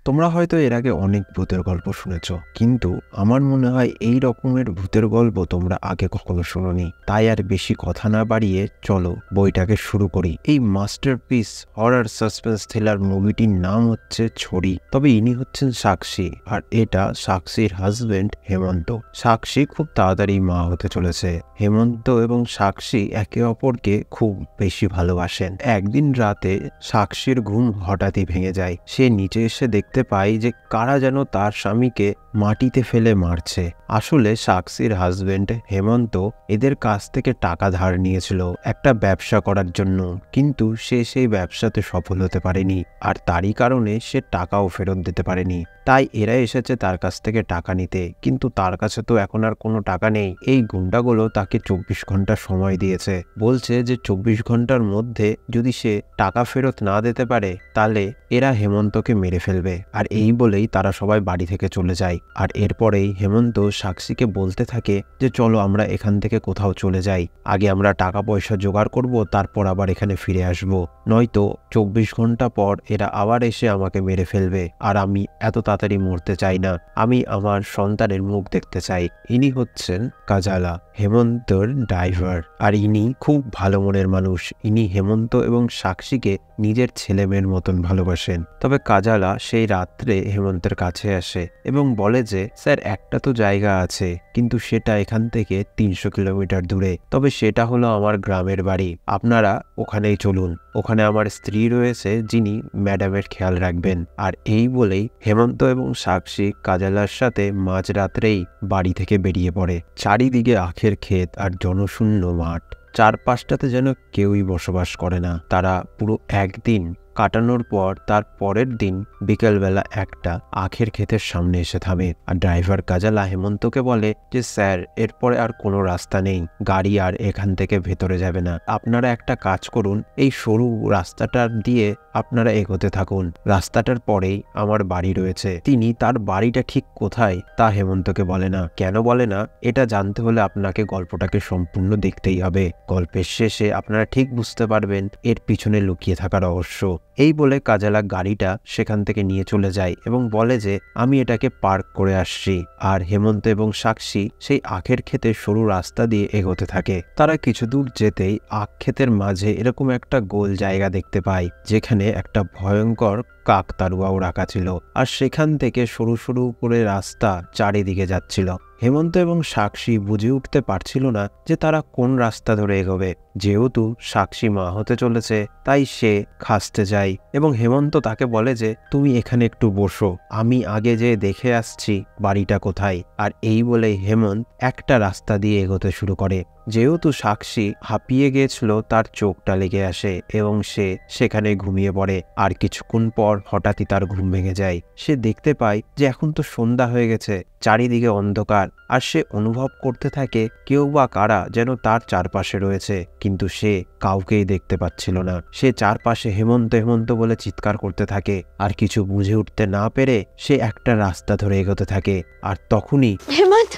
তোমরা হয়তো এর আগে অনেক ভূতের গল্প শুনেছ, কিন্তু আমার মনে হয় এই রকমের ভূতের গল্প তোমরা আগে কখনো শুনোনি। তাই আর বেশি কথা না বাড়িয়ে চলো বইটাকে শুরু করি। এই মাস্টারপিস হরর সাসপেন্স থ্রিলার মুভিটির নাম হচ্ছে ছড়ি। তবে ইনি হচ্ছেন সাক্ষী, আর এটা সাক্ষীর হাজবেন্ড হেমন্ত। সাক্ষী খুব তাড়াতাড়ি মা হতে চলেছে। হেমন্ত এবং সাক্ষী একে অপরকে খুব বেশি ভালোবাসেন। একদিন রাতে সাক্ষীর ঘুম হঠাৎই ভেঙে যায়। সে নিচে এসে দেখতে পায় যে কারা যেন তার স্বামীকে মাটিতে ফেলে মারছে। আসলে সাক্ষীর হাজবেন্ড হেমন্ত এদের কাছ থেকে টাকা ধার নিয়েছিল একটা ব্যবসা করার জন্য, কিন্তু সে সেই ব্যবসাতে সফল হতে পারেনি, আর তারই কারণে সে টাকাও ফেরত দিতে পারেনি। তাই এরা এসেছে তার কাছ থেকে টাকা নিতে, কিন্তু তার কাছে তো এখন আর কোনো টাকা নেই। এই গুন্ডাগুলো তাকে 24 ঘন্টা সময় দিয়েছে, বলছে যে 24 ঘন্টার মধ্যে যদি সে টাকা ফেরত না দিতে পারে তাহলে এরা হেমন্তকে মেরে ফেলবে। আর এই বলেই তারা সবাই বাড়ি থেকে চলে যায়। আর এরপরেই হেমন্ত সাক্ষীকে বলতে থাকে যে চলো আমরা এখান থেকে কোথাও চলে যাই, আগে আমরা টাকা পয়সা জোগাড় করব, তারপর আবার এখানে ফিরে আসব, নয়তো 24 ঘন্টা পর এরা আবার এসে আমাকে মেরে ফেলবে। আর আমি এত তাড়াতাড়ি মরতে চাই না, আমি আমার সন্তানের মুখ দেখতে চাই। ইনি হচ্ছেন কাজালা, হেমন্তর ড্রাইভার। আর ইনি খুব ভালো মনের মানুষ। ইনি হেমন্ত এবং সাক্ষীকে নিজের ছেলে মেয়ের মতন ভালোবাসেন। তবে কাজালা সেই রাত্রে হেমন্তের কাছে আসে এবং বলে যে স্যার, একটা তো জায়গা আছে, কিন্তু সেটা এখান থেকে 300 কিলোমিটার দূরে। তবে সেটা হলো আমার গ্রামের বাড়ি, আপনারা ওখানেই চলুন। ওখানে আমার স্ত্রী রয়েছে যিনি ম্যাডামের খেয়াল রাখবেন। আর এই বলেই হেমন্ত এবং সাক্ষী কাজালার সাথে মাঝরাত্রেই বাড়ি থেকে বেরিয়ে পড়ে। চারিদিকে আখের ক্ষেত আর জনশূন্য মাঠ, চারপাশটাতে যেন কেউই বসবাস করে না। তারা পুরো একদিন কাটানোর পর তার পরের দিন বিকেলবেলা একটা আখের ক্ষেতের সামনে এসে থামে। আর ড্রাইভার কাজালা হেমন্তকে বলে যে স্যার, এরপরে আর কোনো রাস্তা নেই, গাড়ি আর এখান থেকে ভেতরে যাবে না, আপনারা একটা কাজ করুন, এই সরু রাস্তাটার দিয়ে আপনারা এগোতে থাকুন, রাস্তাটার পরেই আমার বাড়ি রয়েছে। তিনি তার বাড়িটা ঠিক কোথায় তা হেমন্তকে বলে না। কেন বলে না, এটা জানতে হলে আপনাকে গল্পটাকে সম্পূর্ণ দেখতেই হবে। গল্পের শেষে আপনারা ঠিক বুঝতে পারবেন এর পিছনে লুকিয়ে থাকা রহস্য। এই বলে কাজালা গাড়িটা সেখান থেকে নিয়ে চলে যায় এবং বলে যে আমি এটাকে পার্ক করে আসছি। আর হেমন্ত এবং সাক্ষী সেই আখের ক্ষেতে সরু রাস্তা দিয়ে এগোতে থাকে। তারা কিছু দূর যেতেই আখ ক্ষেতের মাঝে এরকম একটা গোল জায়গা দেখতে পায়, যেখানে একটা ভয়ঙ্কর কাকতাড়ুয়াও রাখা ছিল। আর সেখান থেকে সরু সরু করে রাস্তা চারিদিকে যাচ্ছিল। হেমন্ত এবং সাক্ষী বুঝে উঠতে পারছিল না যে তারা কোন রাস্তা ধরে এগোবে। যেহেতু সাক্ষী মা হতে চলেছে, তাই সে খাসতে যায় এবং হেমন্ত তাকে বলে যে তুমি এখানে একটু বসো, আমি আগে যে দেখে আসছি বাড়িটা কোথায়। আর এই বলে হেমন্ত একটা রাস্তা দিয়ে এগোতে শুরু করে। যেহেতু সাক্ষী হাঁপিয়ে গিয়েছিল, তার চোখটা লেগে আসে এবং সে সেখানে ঘুমিয়ে পড়ে। আর কিছুক্ষণ পর হঠাৎই তার ঘুম ভেঙে যায়। সে দেখতে পায় যে এখন তো সন্ধ্যা হয়ে গেছে, চারিদিকে অন্ধকার। আর সে অনুভব করতে থাকে কেউ বা কারা যেন তার চারপাশে রয়েছে, কিন্তু সে কাউকেই দেখতে পাচ্ছিল না। সে চারপাশে হেমন্ত হেমন্ত বলে চিৎকার করতে থাকে। আর কিছু বুঝে উঠতে না পেরে সে একটা রাস্তা ধরে এগোতে থাকে। আর তখনই হেমন্ত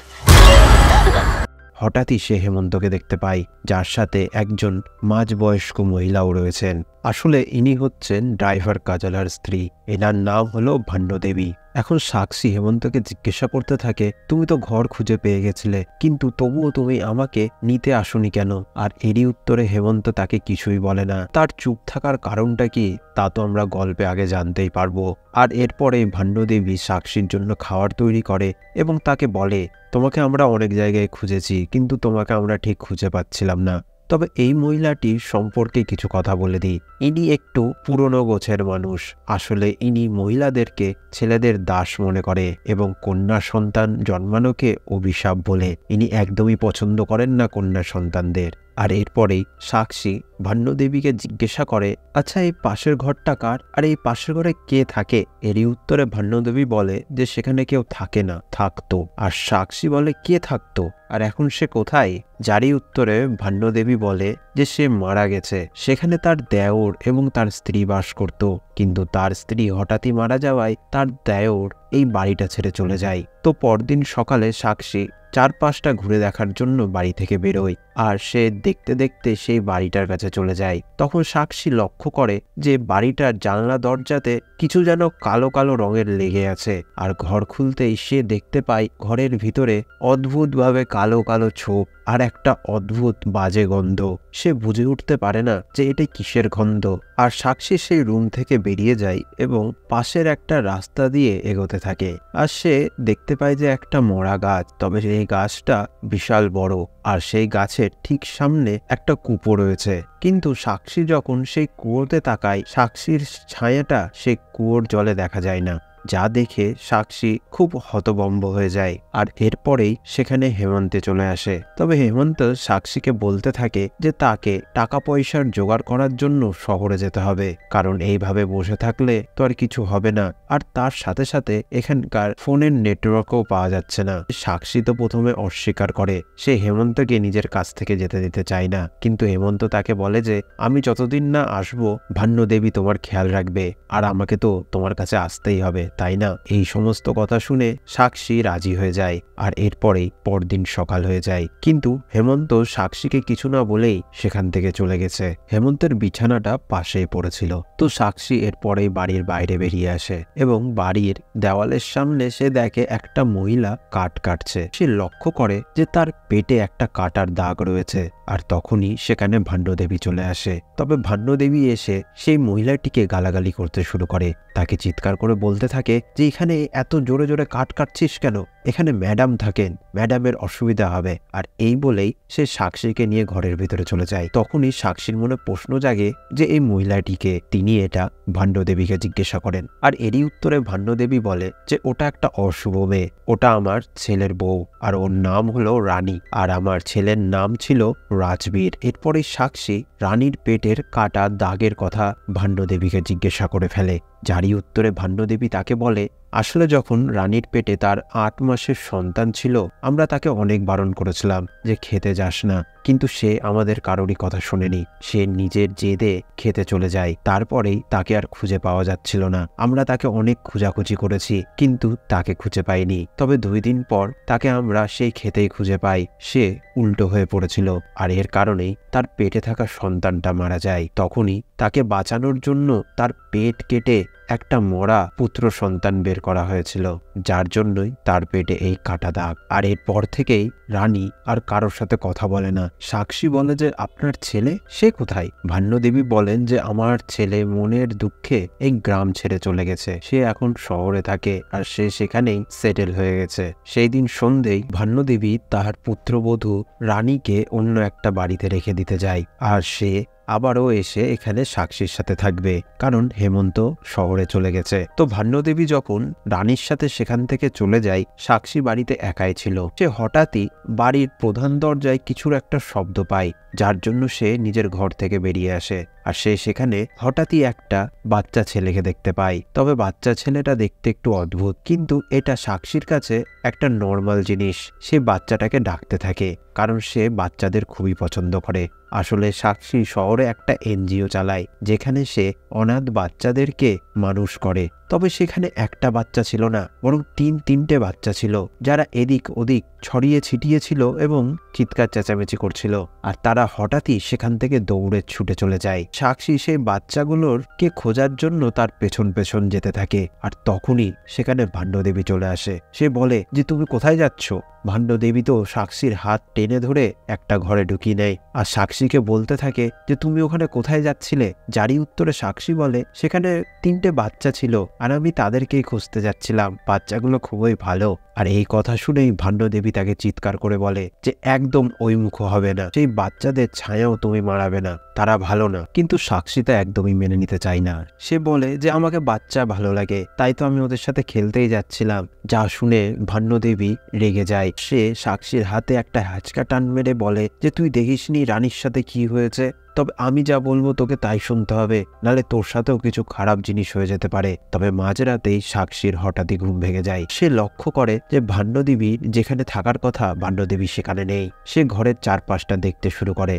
হঠাৎই সে হেমন্তকে দেখতে পায়, যার সাথে একজন মাঝবয়স্ক মহিলাও রয়েছেন। আসলে ইনি হচ্ছেন ড্রাইভার কাজালার স্ত্রী। এনার নাম হলো ভান্নদেবী। এখন সাক্ষী হেমন্তকে জিজ্ঞাসা করতে থাকে তুমি তো ঘর খুঁজে পেয়ে গেছিলে, কিন্তু তবুও তুমি আমাকে নিতে আসোনি কেন? আর এরই উত্তরে হেমন্ত তাকে কিছুই বলে না। তার চুপ থাকার কারণটা কি তা তো আমরা গল্পে আগে জানতেই পারবো। আর এরপরে ভান্নদেবী সাক্ষীর জন্য খাবার তৈরি করে এবং তাকে বলে তোমাকে আমরা অনেক জায়গায় খুঁজেছি, কিন্তু তোমাকে আমরা ঠিক খুঁজে পাচ্ছিলাম না। তবে এই মহিলাটির সম্পর্কে কিছু কথা বলে দিই। ইনি একটু পুরনো গোছের মানুষ। আসলে ইনি মহিলাদেরকে ছেলেদের দাস মনে করে এবং কন্যা সন্তান জন্মানোকে অভিশাপ বলে। ইনি একদমই পছন্দ করেন না কন্যা সন্তানদের। আর এরপরেই সাক্ষী ভান্নদেবীকে জিজ্ঞাসা করে আচ্ছা এই পাশের ঘরটা কার, আর এই পাশের ঘরে কে থাকে? এরই উত্তরে ভান্নদেবী বলে যে সেখানে কেউ থাকে না, থাকতো। আর সাক্ষী বলে কে থাকতো, আর এখন সে কোথায়? যারই উত্তরে ভান্নদেবী বলে যে সে মারা গেছে, সেখানে তার দেওর এবং তার স্ত্রী বাস করত, কিন্তু তার স্ত্রী হঠাৎই মারা যাওয়ায় তার দেওর এই বাড়িটা ছেড়ে চলে যায়। তো পরদিন সকালে সাক্ষী চারপাশটা ঘুরে দেখার জন্য বাড়ি থেকে বেরোয়, আর সে দেখতে দেখতে সেই বাড়িটার কাছে চলে যায়। তখন সাক্ষী লক্ষ্য করে যে বাড়িটার জানলা দরজাতে কিছু যেন কালো কালো রঙের লেগে আছে, আর ঘর খুলতেই সে দেখতে পায় ঘরের ভিতরে অদ্ভুতভাবে কালো কালো ছোপ আর একটা অদ্ভুত বাজে গন্ধ। সে বুঝে উঠতে পারে না যে এটা কিসের গন্ধ। আর সাক্ষী সেই রুম থেকে বেরিয়ে যায় এবং পাশের একটা রাস্তা দিয়ে এগোতে থাকে। আর সে দেখতে পায় যে একটা মরা গাছ, তবে এই গাছটা বিশাল বড়, আর সেই গাছের ঠিক সামনে একটা কূপো রয়েছে। কিন্তু সাক্ষী যখন সেই কুয়োতে তাকায়, সাক্ষীর ছায়াটা সেই কুয়োর জলে দেখা যায় না, যা দেখে সাক্ষী খুব হতভম্ব হয়ে যায়। আর এরপরেই সেখানে হেমন্তে চলে আসে। তবে হেমন্ত সাক্ষীকে বলতে থাকে যে তাকে টাকা পয়সার জোগাড় করার জন্য শহরে যেতে হবে, কারণ এইভাবে বসে থাকলে তো আর কিছু হবে না। আর তার সাথে সাথে এখানকার ফোনের নেটওয়ার্কও পাওয়া যাচ্ছে না। সাক্ষী তো প্রথমে অস্বীকার করে, সে হেমন্তকে নিজের কাছ থেকে যেতে দিতে চায় না, কিন্তু হেমন্ত তাকে বলে যে আমি যতদিন না আসবো ভান্নদেবী তোমার খেয়াল রাখবে, আর আমাকে তো তোমার কাছে আসতেই হবে, তাই না? এই সমস্ত কথা শুনে সাক্ষী রাজি হয়ে যায়। আর এরপরেই পরদিন সকাল হয়ে যায়, কিন্তু হেমন্ত সাক্ষীকে কিছু না বলেই সেখান থেকে চলে গেছে। হেমন্তের বিছানাটা পাশেই পড়েছিল। তো সাক্ষী এরপরেই বাড়ির বাইরে বেরিয়ে আসে এবং বাড়ির দেওয়ালের সামনে সে দেখে একটা মহিলা কাঠ কাটছে। সে লক্ষ্য করে যে তার পেটে একটা কাটার দাগ রয়েছে, আর তখনই সেখানে ভান্নদেবী চলে আসে। তবে ভান্নদেবী এসে সেই মহিলাটিকে গালাগালি করতে শুরু করে, তাকে চিৎকার করে বলতে থাকে যে এখানে এত জোরে জোরে কাঠ কাটছিস কেন, এখানে ম্যাডাম থাকেন, ম্যাডামের অসুবিধা হবে। আর এই বলেই সে সাক্ষীকে নিয়ে ঘরের ভিতরে চলে যায়। তখনই সাক্ষীর মনে প্রশ্ন জাগে যে এই মহিলাটিকে। তিনি এটা ভান্নদেবীকে জিজ্ঞাসা করেন, আর এরই উত্তরে ভান্নদেবী বলে যে ওটা একটা অশুভ মেয়ে, ওটা আমার ছেলের বউ, আর ওর নাম হলো রানী, আর আমার ছেলের নাম ছিল রাজবীর। এরপরে সাক্ষী রানীর পেটের কাটা দাগের কথা ভান্নদেবীকে জিজ্ঞাসা করে ফেলে, যারই উত্তরে ভান্নদেবী তাকে বলে আসলে যখন রানীর পেটে তার 8 মাসের সন্তান ছিল, আমরা তাকে অনেক বারণ করেছিলাম যে খেতে যাস না, কিন্তু সে আমাদের কারোরই কথা শোনেনি। সে নিজের জেদে খেতে চলে যায়। তারপরেই তাকে আর খুঁজে পাওয়া যাচ্ছিল না। আমরা তাকে অনেক খোঁজাখুঁজি করেছি, কিন্তু তাকে খুঁজে পাইনি। তবে 2 দিন পর তাকে আমরা সেই খেতেই খুঁজে পাই। সে উল্টো হয়ে পড়েছিল, আর এর কারণেই তার পেটে থাকা সন্তানটা মারা যায়। তখনই তাকে বাঁচানোর জন্য তার পেট কেটে একটা মরা পুত্র সন্তান বের করা হয়েছিল, যার জন্যই তার পেটে এই কাটা দাগ। আর এরপর থেকেই রানী আর কারোর সাথে কথা বলে না। সাক্ষী বলে যে আপনার ছেলে সে কোথায়? ভান্নদেবী বলেন যে আমার ছেলে মনের দুঃখে এই গ্রাম ছেড়ে চলে গেছে, সে এখন শহরে থাকে, আর সে সেখানেই সেটেল হয়ে গেছে। সেই দিন সন্ধ্যেই ভান্নদেবী তার পুত্রবধূ রানীকে অন্য একটা বাড়িতে রেখে দিতে যায়, আর সে আবারও এসে এখানে সাক্ষীর সাথে থাকবে, কারণ হেমন্ত শহরে চলে গেছে। তো ভান্নদেবী যখন রানীর সাথে সেখান থেকে চলে যায়, সাক্ষী বাড়িতে একাই ছিল। সে হঠাৎই বাড়ির প্রধান দরজায় কিছুর একটা শব্দ পায়, যার জন্য সে নিজের ঘর থেকে বেরিয়ে আসে। আর সে সেখানে হঠাৎই একটা বাচ্চা ছেলেকে দেখতে পায়। তবে বাচ্চা ছেলেটা দেখতে একটু অদ্ভুত, কিন্তু এটা সাক্ষীর কাছে একটা নর্মাল জিনিস। সে বাচ্চাটাকে ডাকতে থাকে, কারণ সে বাচ্চাদের খুবই পছন্দ করে। আসলে সাক্ষী শহরে একটা এনজিও চালায়, যেখানে সে অনাথ বাচ্চাদেরকে মানুষ করে। তবে সেখানে একটা বাচ্চা ছিল না, বরং 3-3টে বাচ্চা ছিল, যারা এদিক ওদিক ছড়িয়ে ছিটিয়ে ছিল এবং চিৎকার চেঁচামেচি করছিল। আর তারা হঠাৎই সেখান থেকে দৌড়ে ছুটে চলে যায়। সাক্ষী সেই বাচ্চাগুলোর কে খোঁজার জন্য তার পেছন পেছন যেতে থাকে। আর তখনই সেখানে ভান্নদেবী চলে আসে। সে বলে যে তুমি কোথায় যাচ্ছ? ভান্নদেবী তো সাক্ষীর হাত টেনে ধরে একটা ঘরে ঢুকিয়ে নেয়, আর সাক্ষীকে বলতে থাকে যে তুমি ওখানে কোথায় যাচ্ছিলে? যারই উত্তরে সাক্ষী বলে সেখানে 3টে বাচ্চা ছিল, আর আমি তাদেরকেই খুঁজতে যাচ্ছিলাম, বাচ্চাগুলো খুবই ভালো। আর এই কথা শুনেই ভান্নদেবী তাকে চিৎকার করে বলে যে একদম ওই মুখ হবে না, সেই বাচ্চাদের ছায়াও তুমি মারাবে না, তারা ভালো না। কিন্তু সাক্ষী তা একদমই মেনে নিতে চায় না। সে বলে যে আমাকে বাচ্চা ভালো লাগে, তাই তো আমি ওদের সাথে খেলতেই যাচ্ছিলাম। যা শুনে ভান্নদেবী রেগে যায়। সে সাক্ষীর হাতে একটা হ্যাচকা টান মেরে বলে যে তুই দেখিসনি রানীর সাথে কি হয়েছে? তবে আমি যা বলবো তোকে তাই শুনতে হবে, নালে তোর সাথেও কিছু খারাপ জিনিস হয়ে যেতে পারে। তবে মাঝরাতেই সাক্ষীর হঠাৎই ঘুম ভেঙে যায়। সে লক্ষ্য করে যে ভান্নদেবীর যেখানে থাকার কথা ভান্নদেবী সেখানে নেই। সে ঘরের চারপাশটা দেখতে শুরু করে।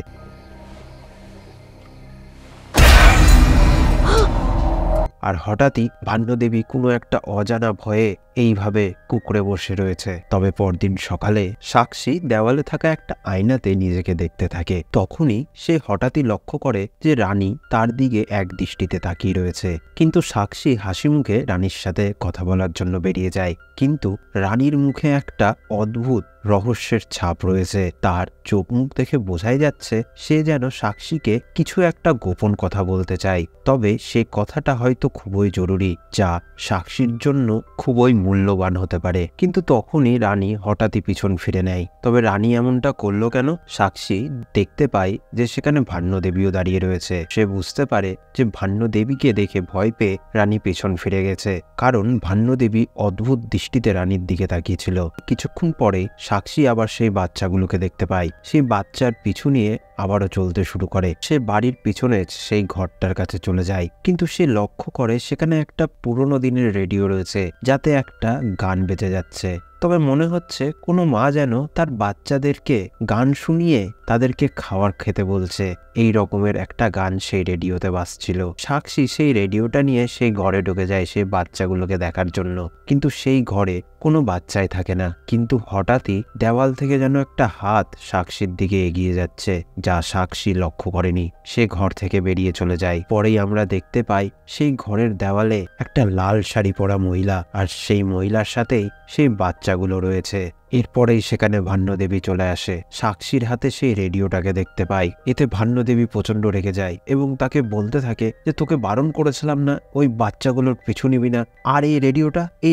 আর হঠাৎই ভান্নদেবী কোনো একটা অজানা ভয়ে এইভাবে কুঁকড়ে বসে রয়েছে। তবে পরদিন সকালে সাক্ষী দেওয়ালে থাকা একটা আয়নাতে নিজেকে দেখতে থাকে। তখনই সে হঠাৎই লক্ষ্য করে যে রানী তার দিকে এক দৃষ্টিতে তাকিয়ে রয়েছে। কিন্তু সাক্ষী হাসি মুখে রানীর সাথে কথা বলার জন্য বেরিয়ে যায়, কিন্তু রানীর মুখে একটা অদ্ভুত রহস্যের ছাপ রয়েছে। তার চোখ মুখ দেখে বোঝাই যাচ্ছে সে যেন সাক্ষীকে কিছু একটা গোপন কথা বলতে চায়, তবে সে কথাটা হয়তো খুবই জরুরি, যা সাক্ষীর জন্য খুবই মূল্যবান হতে পারে। কিন্তু তখনই রানী হঠাৎই পিছন ফিরে নেয়। তবে রানী এমনটা করলো কেন? সাক্ষী দেখতে পায় যে সেখানে ভান্নদেবীও দাঁড়িয়ে রয়েছে। সে বুঝতে পারে যে ভান্নদেবীকে দেখে ভয় পেয়ে রানী পেছন ফিরে গেছে, কারণ ভান্নদেবী অদ্ভুত দৃষ্টিতে রানীর দিকে তাকিয়েছিল। কিছুক্ষণ পরে সাক্ষী আবার সেই বাচ্চাগুলোকে দেখতে পায়। সেই বাচ্চার পিছু নিয়ে আবারও চলতে শুরু করে। সে বাড়ির পিছনে সেই ঘরটার কাছে চলে যায়, কিন্তু সে লক্ষ্য করে সেখানে একটা পুরোনো দিনের রেডিও রয়েছে, যাতে একটা গান বেজে যাচ্ছে। তবে মনে হচ্ছে কোনো মা যেন তার বাচ্চাদেরকে গান শুনিয়ে তাদেরকে খাবার খেতে বলছে। এই রকমের একটা গান সেই রেডিওতে বাজছিল। সাক্ষী সেই রেডিওটা নিয়ে সেই ঘরে ঢুকে যায় সেই বাচ্চাগুলোকে দেখার জন্য, কিন্তু সেই ঘরে কোনো বাচ্চাই থাকে না। কিন্তু হঠাৎই দেওয়াল থেকে যেন একটা হাত সাক্ষীর দিকে এগিয়ে যাচ্ছে, যা সাক্ষী লক্ষ্য করেনি। সে ঘর থেকে বেরিয়ে চলে যায়। পরেই আমরা দেখতে পাই সেই ঘরের দেওয়ালে একটা লাল শাড়ি পরা মহিলা, আর সেই মহিলার সাথেই সেই বাচ্চাগুলো রয়েছে। এরপরেই সেখানে ভান্নদেবী চলে আসে। সাক্ষীর হাতে সেই রেডিওটাকে দেখতে পাই। এতে ভান্নদেবী প্রচন্ড রেগে যায় এবং তাকে বলতে থাকে যে তোকে বারণ করেছিলাম না ওই বাচ্চাগুলোর পিছু নিবি না। আর এই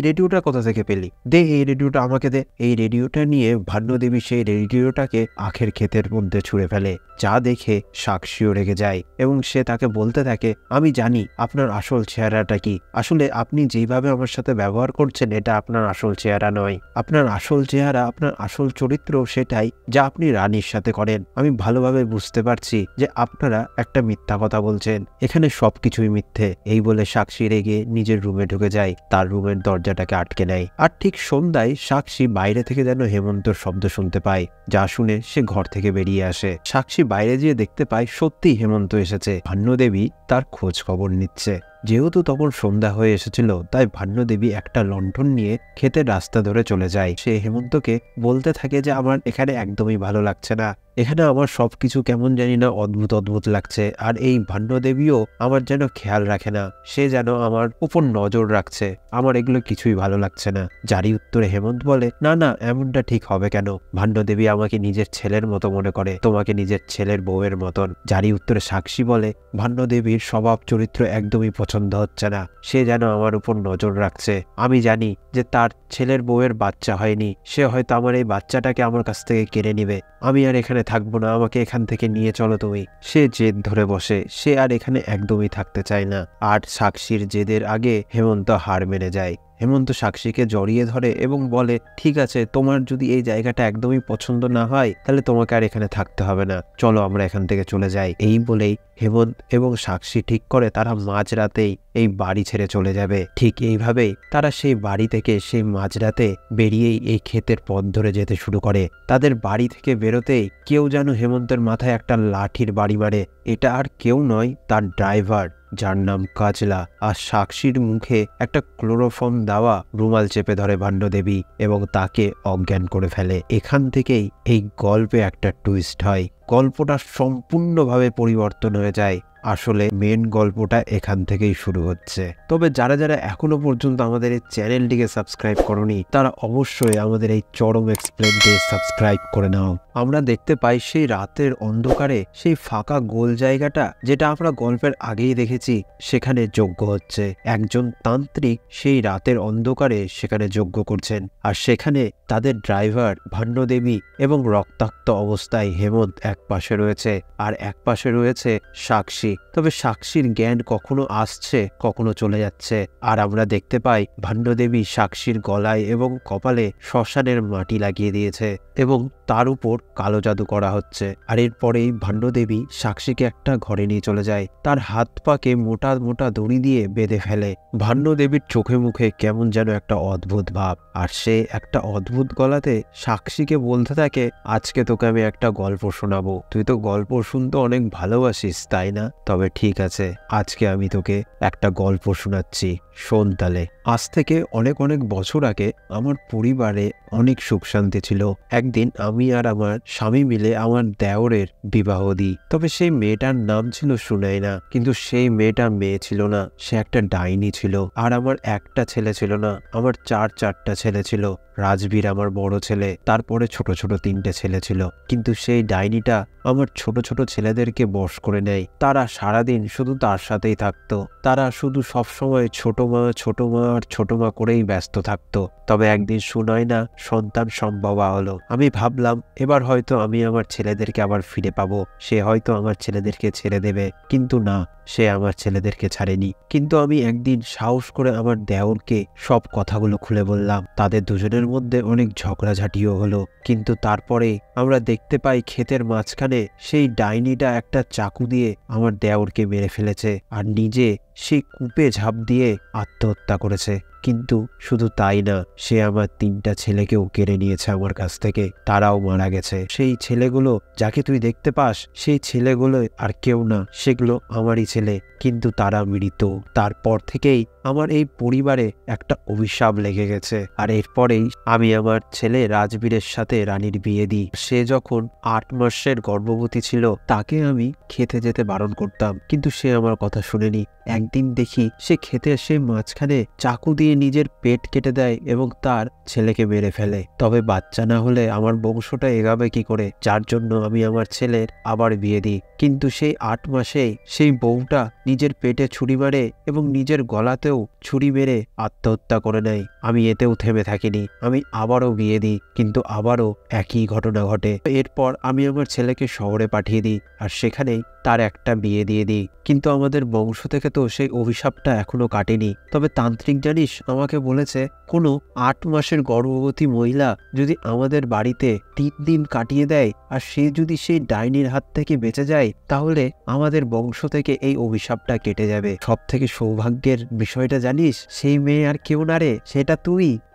রেডিওটা কোথা থেকে পেলি? দে এই রেডিওটা আমাকে দে। এই রেডিওটা নিয়ে ভান্নদেবী সেই রেডিওটাকে আখের ক্ষেতের মধ্যে ছুঁড়ে ফেলে, যা দেখে সাক্ষীও রেগে যায় এবং সে তাকে বলতে থাকে আমি জানি আপনার আসল চেহারাটা কি। আসলে আপনি যেভাবে আমার সাথে ব্যবহার করছেন এটা আপনার আসল চেহারা নয়। আপনার আসল চেহারা, আপনার আসল চরিত্র সেটাই যা আপনি রানীর সাথে করেন। আমি ভালোভাবে বুঝতে পারছি যে আপনারা একটা মিথ্যা কথা বলছেন, এখানে সবকিছুই মিথ্যে। এই বলে সাক্ষী রেগে নিজের রুমে ঢুকে যায়, তার রুমের দরজাটাকে আটকে নেয়। আর ঠিক সন্ধ্যায় সাক্ষী বাইরে থেকে যেন হেমন্তর শব্দ শুনতে পায়, যা শুনে সে ঘর থেকে বেরিয়ে আসে। সাক্ষী বাইরে যেয়ে দেখতে পায় সত্যি হেমন্ত এসেছে। ভান্নদেবী তার খোঁজ খবর নিচ্ছে। যেহেতু তখন সন্ধ্যা হয়ে এসেছিল, তাই ভান্নদেবী একটা লণ্ঠন নিয়ে ক্ষেতের রাস্তা ধরে চলে যায়। সে হেমন্তকে বলতে থাকে যে আমার এখানে একদমই ভালো লাগছে না, এখানে আমার সবকিছু কেমন জানি না অদ্ভুত লাগছে। আর এই ভান্নদেবীও আমার যেন খেয়াল রাখে না, সে যেন আমার উপর নজর রাখছে। আমার এগুলো কিছুই ভালো লাগছে না। যারই উত্তরে হেমন্ত বলে না না, এমনটা ঠিক হবে কেন? ভান্নদেবী আমাকে নিজের ছেলের মতো মনে করে, তোমাকে নিজের ছেলের বউয়ের মতন। যারই উত্তরে সাক্ষী বলে ভান্নদেবীর স্বভাব চরিত্র একদমই পছন্দ হচ্ছে না, সে যেন আমার উপর নজর রাখছে। আমি জানি যে তার ছেলের বউয়ের বাচ্চা হয়নি, সে হয়তো আমার এই বাচ্চাটাকে আমার কাছ থেকে কেড়ে নিবে। আমি আর এখানে থাকবো না, আমাকে এখান থেকে নিয়ে চলো তুমি। সে জেদ ধরে বসে, সে আর এখানে একদমই থাকতে চায় না। আর সাক্ষীর জেদের আগে হেমন্ত হার মেনে যায়। হেমন্ত সাক্ষীকে জড়িয়ে ধরে এবং বলে ঠিক আছে, তোমার যদি এই জায়গাটা একদমই পছন্দ না হয় তাহলে তোমাকে আর এখানে থাকতে হবে না, চলো আমরা এখান থেকে চলে যাই। এই বলেই হেমন্ত এবং সাক্ষী ঠিক করে তারা মাঝরাতেই এই বাড়ি ছেড়ে চলে যাবে। ঠিক এইভাবেই তারা সেই বাড়ি থেকে সেই মাঝরাতে বেরিয়েই এই ক্ষেতের পথ ধরে যেতে শুরু করে। তাদের বাড়ি থেকে বেরোতেই কেউ যেন হেমন্তের মাথায় একটা লাঠির বাড়ি মারে। এটা আর কেউ নয়, তার ড্রাইভার, যার নাম কাজলা। আর সাক্ষীর মুখে একটা ক্লোরোফর্ম দেওয়া রুমাল চেপে ধরে ভান্নদেবী এবং তাকে অজ্ঞান করে ফেলে। এখান থেকেই এই গল্পে একটা টুইস্ট হয়, গল্পটা সম্পূর্ণভাবে পরিবর্তন হয়ে যায়। আসলে মেন গল্পটা এখান থেকেই শুরু হচ্ছে। তবে যারা যারা এখনো পর্যন্ত আমাদের এই চ্যানেলটিকে সাবস্ক্রাইব করনি, তারা অবশ্যই আমাদের এই চরম এক্সপ্লেনকে সাবস্ক্রাইব করে নাও। আমরা দেখতে পাই সেই রাতের অন্ধকারে সেই ফাঁকা গোল জায়গাটা, যেটা আমরা গল্পের আগেই দেখেছি, সেখানে যজ্ঞ হচ্ছে। একজন তান্ত্রিক সেই রাতের অন্ধকারে সেখানে যজ্ঞ করছেন, আর সেখানে তাদের ড্রাইভার ভান্নদেবী এবং রক্তাক্ত অবস্থায় হেমন্ত এক পাশে রয়েছে, আর এক পাশে রয়েছে সাক্ষী। তবে সাক্ষীর জ্ঞান কখনো আসছে কখনো চলে যাচ্ছে। আর আমরা দেখতে পাই ভান্নদেবী সাক্ষীর গলায় এবং কপালে শ্মশানের মাটি লাগিয়ে দিয়েছে এবং তার উপর কালো জাদু করা হচ্ছে। আর এরপরেই ভান্নদেবী সাক্ষীকে একটা ঘরে নিয়ে চলে যায়, তার হাত পাকে মোটা মোটা দড়ি দিয়ে বেঁধে ফেলে। ভান্নদেবীর চোখে মুখে কেমন যেন একটা অদ্ভুত ভাব, আর সে একটা অদ্ভুত গলাতে সাক্ষীকে বলতে থাকে আজকে তোকে আমি একটা গল্প শোনাবো। শোনাবো। তুই তো গল্প শুনতে অনেক ভালোবাসিস তাই না? তবে ঠিক আছে, আজকে আমি তোকে একটা গল্প শোনাচ্ছি, শোন তাহলে। আজ থেকে অনেক অনেক বছর আগে আমার পরিবারে অনেক সুখ শান্তি ছিল। একদিন আমি আর আমার স্বামী মিলে আমার দেওরের বিবাহ দিই। তবে সেই মেয়েটার নাম ছিল সুনাইনা, কিন্তু সেই মেয়েটা মেয়ে ছিল না, সে একটা ডাইনি ছিল। আর আমার একটা ছেলে ছিল না, আমার চারটা ছেলে ছিল। রাজবীর আমার বড় ছেলে, তারপরে ছোট ছোট 3টে ছেলে ছিল। কিন্তু সেই ডাইনিটা আমার ছোট ছোট ছেলেদেরকে বশ করে নেয়। তারা সারাদিন শুধু তার সাথেই থাকতো। তারা শুধু সবসময় ছোট মা আর ছোট মা করেই ব্যস্ত থাকতো। তবে একদিন সুনাইনা সন্তান সম্ভবা হলো। আমি ভাবলাম এবার হয়তো আমি আমার ছেলেদেরকে আবার ফিরে পাবো, সে হয়তো আমার ছেলেদেরকে ছেড়ে দেবে। কিন্তু না, সে আমার ছেলেদেরকে ছাড়েনি। কিন্তু আমি একদিন সাহস করে আমার দেওরকে সব কথাগুলো খুলে বললাম। তাদের দুজনের মধ্যে অনেক ঝগড়াঝাটিও হলো। কিন্তু তারপরে আমরা দেখতে পাই ক্ষেতের মাঝখানে সেই ডাইনিটা একটা চাকু দিয়ে আমার দেওরকে মেরে ফেলেছে আর নিজে সেই কূপে ঝাঁপ দিয়ে আত্মহত্যা করেছে। কিন্তু শুধু তাই না, সে আমার 3টা ছেলেকেও কেড়ে নিয়েছে আমার কাছ থেকে, তারাও মারা গেছে। সেই ছেলেগুলো যাকে তুই দেখতে পাস, সেই ছেলেগুলো আর কেউ না, সেগুলো আমারই ছেলে, কিন্তু তারা মৃত। তারপর থেকেই আমার এই পরিবারে একটা অভিশাপ লেগে গেছে। আর এরপরেই আমি আমার ছেলে রাজবীরের সাথে রানীর বিয়ে দিই। সে যখন 8 মাসের গর্ভবতী ছিল, তাকে আমি খেতে যেতে বারণ করতাম, কিন্তু সে আমার কথা শুনেনি। একদিন দেখি সে খেতে এসে মাঝখানে চাকু দিয়ে নিজের পেট কেটে দেয় এবং তার ছেলেকে মেরে ফেলে। তবে বাচ্চা না হলে আমার বংশটা এগাবে কি করে, যার জন্য আমি আমার ছেলের আবার বিয়ে দিই। কিন্তু সেই 8 মাসেই সেই বউটা নিজের পেটে ছুরি মারে এবং নিজের গলাতেও ছুরি মেরে আত্মহত্যা করে নেয়। আমি এতেও থেমে থাকিনি, আমি আবারও বিয়ে দিই, কিন্তু আবারও একই ঘটনা ঘটে। এরপর আমি আমার ছেলেকে শহরে পাঠিয়ে দিই আর সেখানেই তার একটা বিয়ে দিয়ে দিই। কিন্তু আমাদের বংশ থেকে তো সেই অভিশাপটা এখনো কাটেনি। তবে তান্ত্রিক জানিস আমাকে বলেছে, কোনো 8 মাসের গর্ভবতী মহিলা যদি আমাদের বাড়িতে 3 দিন কাটিয়ে দেয় আর সে যদি সেই ডাইনির হাত থেকে বেঁচে যায়, তাহলে আমাদের বংশ থেকে এই অভিশাপটা কেটে যাবে। সব থেকে সৌভাগ্যের বিষয়টা জানিস, সেই মেয়ে আর কেউ না রে, সেটা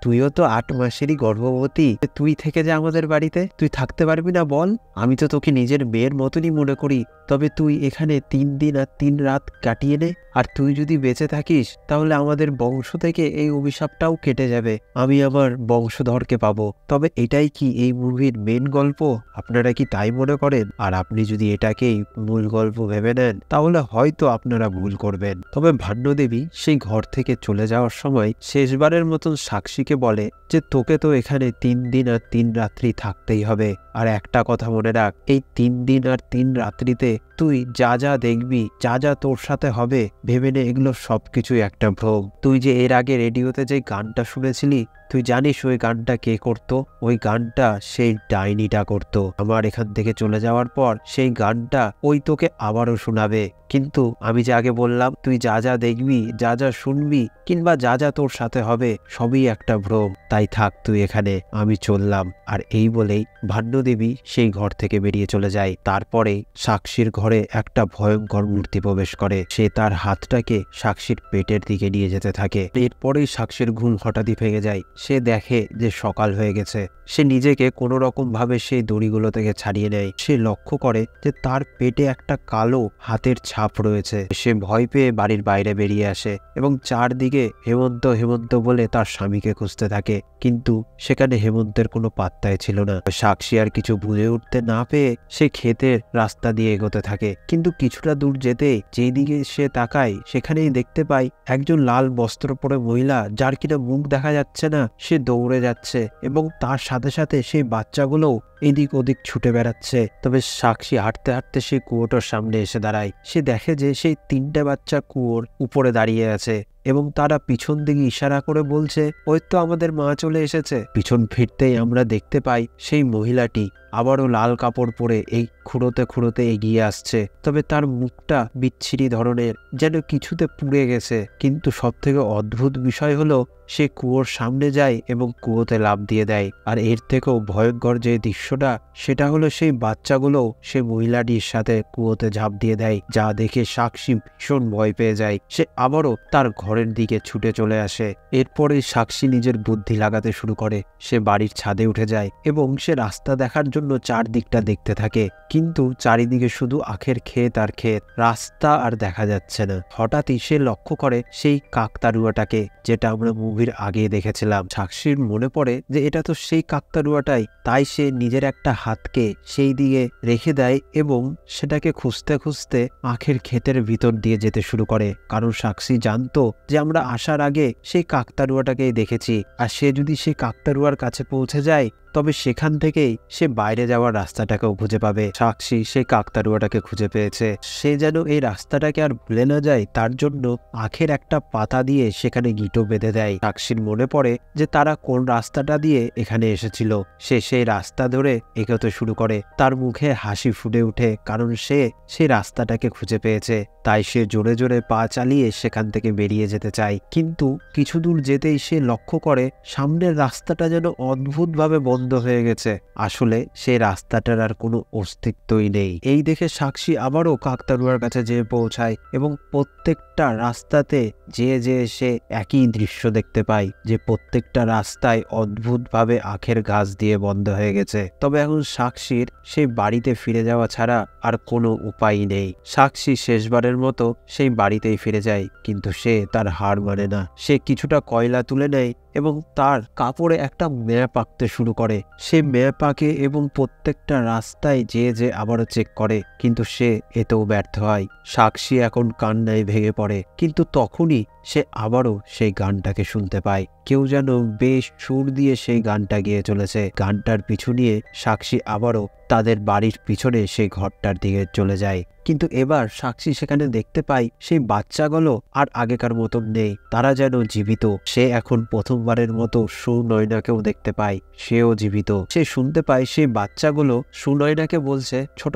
তুইও তো 8 মাসেরই গর্ভবতী। তুই থেকে যা আমাদের বাড়িতে, তুই থাকতে পারবি না বল? আমি তো তোকে নিজের মেয়ের মতনই মনে করি। তবে তুই এখানে 3 দিন আর 3 রাত কাটিয়ে নে, আর তুই যদি বেঁচে থাকিস তাহলে আমাদের বংশ থেকে এই অভিশাপটাও কেটে যাবে, আমি আমার বংশধরকে পাবো। তবে এটাই কি এই মুভির মেন গল্প? আপনারা কি তাই মনে করেন? আর আপনি যদি এটাকেই মূল গল্প ভেবে নেন, তাহলে হয়তো আপনারা ভুল করবেন। তবে ভান্যদেবী সেই ঘর থেকে চলে যাওয়ার সময় শেষবারের মতন সাক্ষীকে বলে যে তোকে তো এখানে 3 দিন আর 3 রাত্রি থাকতেই হবে। আর একটা কথা মনে রাখ, এই 3 দিন আর 3 রাত্রিতে তুই যা যা দেখবি, যা যা তোর সাথে হবে, ভেবে নে এগুলো সবকিছুই একটা ভোগ। তুই যে এর আগে রেডিওতে যে গানটা শুনেছিলি, তুই জানিস ওই গানটা কে করতো? ওই গানটা সেই ডাইনিটা করতো। আমার এখান থেকে চলে যাওয়ার পর সেই গানটা ওই তোকে আবারও শোনাবে। কিন্তু আমি যে আগে বললাম, তুই যা যা দেখবি, যা যা শুনবি, কিংবা যা যা তোর সাথে হবে, সবই একটা ভ্রম। তাই থাক তুই এখানে, আমি চললাম। আর এই বলেই ভান্যদেবী সেই ঘর থেকে বেরিয়ে চলে যায়। তারপরে সাক্ষীর ঘরে একটা ভয়ঙ্কর মূর্তি প্রবেশ করে। সে তার হাতটাকে সাক্ষীর পেটের দিকে নিয়ে যেতে থাকে। এরপরেই সাক্ষীর ঘুম হঠাৎই ভেঙে যায়। সে দেখে যে সকাল হয়ে গেছে। সে নিজেকে কোনো রকম ভাবে সেই দড়িগুলো থেকে ছাড়িয়ে নেয়। সে লক্ষ্য করে যে তার পেটে একটা কালো হাতের ছাপ রয়েছে। সে ভয় পেয়ে বাড়ির বাইরে বেরিয়ে আসে এবং চারদিকে হেমন্ত হেমন্ত বলে তার স্বামীকে খুঁজতে থাকে। কিন্তু সেখানে হেমন্তের কোনো পাত্তাই ছিল না। সাক্ষী আর কিছু বুঝে উঠতে না পেয়ে সে ক্ষেতের রাস্তা দিয়ে এগোতে থাকে। কিন্তু কিছুটা দূর যেতে যেদিকে সে তাকায়, সেখানেই দেখতে পায় একজন লাল বস্ত্র পরে মহিলা, যার কিনা মুখ দেখা যাচ্ছে না, সে দৌড়ে যাচ্ছে এবং তার সাথে সাথে সেই বাচ্চাগুলোও এদিক ওদিক ছুটে বেড়াচ্ছে। তবে সাক্ষী হাঁটতে হাঁটতে সেই কুয়োটার সামনে এসে দাঁড়ায়। সে দেখে যে সেই 3টে বাচ্চা কুয়োর উপরে দাঁড়িয়ে আছে এবং তারা পিছন দিকে ইশারা করে বলছে, ওই তো আমাদের মা চলে এসেছে। পিছন ফিরতেই আমরা দেখতে পাই সেই মহিলাটি আবারও লাল কাপড় পরে এই খুঁড়োতে খুঁড়োতে এগিয়ে আসছে। তবে তার মুখটা বিচ্ছিরি ধরনের, যেন কিছুতে পুড়ে গেছে। কিন্তু সব থেকে অদ্ভুত বিষয় হলো, সে কুয়োর সামনে যায় এবং কুয়োতে লাফ দিয়ে দেয়। আর এর থেকেও ভয়ঙ্কর যে দৃশ্যটা, সেটা হলো সেই বাচ্চাগুলো সে মহিলাটির সাথে কুয়োতে ঝাঁপ দিয়ে দেয়, যা দেখে সাক্ষী ভীষণ ভয় পেয়ে যায়। সে আবারও তার ঘরে ঘরের দিকে ছুটে চলে আসে। এরপরে সাক্ষী নিজের বুদ্ধি লাগাতে শুরু করে। সে বাড়ির ছাদে উঠে যায় এবং সে রাস্তা দেখার জন্য চারদিকটা দেখতে থাকে, কিন্তু চারিদিকে শুধু আখের ক্ষেত আর ক্ষেত, রাস্তা আর দেখা যাচ্ছে না। হঠাৎই সে লক্ষ্য করে সেই কাকতাড়ুয়াটাকে, যেটা আমরা মুভির আগে দেখেছিলাম। সাক্ষীর মনে পড়ে যে এটা তো সেই কাকতাড়ুয়াটাই। তাই সে নিজের একটা হাতকে সেই দিকে রেখে দেয় এবং সেটাকে খুঁজতে খুঁজতে আখের ক্ষেতের ভিতর দিয়ে যেতে শুরু করে। কারণ সাক্ষী জানতো যে আমরা আসার আগে সেই কাকতাড়ুয়াটাকেই দেখেছি, আর সে যদি সেই কাকতাড়ুয়ার কাছে পৌঁছে যায় তবে সেখান থেকেই সে বাইরে যাওয়ার রাস্তাটাকেও খুঁজে পাবে। সাক্ষী সেই কাকতাড়ুয়াটাকে খুঁজে পেয়েছে। সে যেন এই রাস্তাটাকে আর ভুলে না যায়, তার জন্য আখের একটা পাতা দিয়ে সেখানে গিঁটো বেঁধে দেয়। সাক্ষীর মনে পড়ে যে তারা কোন রাস্তাটা দিয়ে এখানে এসেছিল। সে সেই রাস্তা ধরে এগোতে শুরু করে। তার মুখে হাসি ফুটে ওঠে, কারণ সে সেই রাস্তাটাকে খুঁজে পেয়েছে। তাই সে জোরে জোরে পা চালিয়ে সেখান থেকে বেরিয়ে যেতে চায়। কিন্তু কিছু দূর যেতেই সে লক্ষ্য করে সামনের রাস্তাটা যেন অদ্ভুতভাবে বন্ধ হয়ে গেছে। আসলে সেই রাস্তাটার আর কোনো অস্তিত্বই নেই। এই দেখে সাক্ষী আবারও কাকতাড়ুয়ার কাছে যেয়ে পৌঁছায় এবং প্রত্যেকটা রাস্তাতে যেয়ে সে একই দৃশ্য দেখতে পায়, যে প্রত্যেকটা রাস্তায় অদ্ভুতভাবে আখের গাছ দিয়ে বন্ধ হয়ে গেছে। তবে এখন সাক্ষীর সেই বাড়িতে ফিরে যাওয়া ছাড়া আর কোনো উপায় নেই। সাক্ষী শেষবারের মতো সেই বাড়িতেই ফিরে যায়, কিন্তু সে তার হার মানে না। সে কিছুটা কয়লা তুলে নেয় এবং তার কাপড়ে একটা ম্যাপ আঁকতে শুরু করে। সে ম্যাপ আঁকে এবং প্রত্যেকটা রাস্তায় যে আবারও চেক করে, কিন্তু সে এতেও ব্যর্থ হয়। সাক্ষী এখন কান্নায় ভেঙে পড়ে, কিন্তু তখনই সে আবারও সেই গানটাকে শুনতে পায়। কেউ যেন বেশ সুর দিয়ে সেই গানটা গেয়ে চলেছে। গানটার পিছু নিয়ে সাক্ষী আবারও তাদের বাড়ির পিছনে সেই ঘরটার দিকে চলে যায়। কিন্তু এবার সাক্ষী সেখানে দেখতে পায় সেই বাচ্চাগুলো আর আগেকার মতন নেই, তারা যেন জীবিত। সে এখন প্রথমবারের মতো সুনয়নাকেও দেখতে পায়, সেও জীবিত। সে শুনতে পায় সেই বাচ্চাগুলো সুনয়নাকে বলছে, ছোট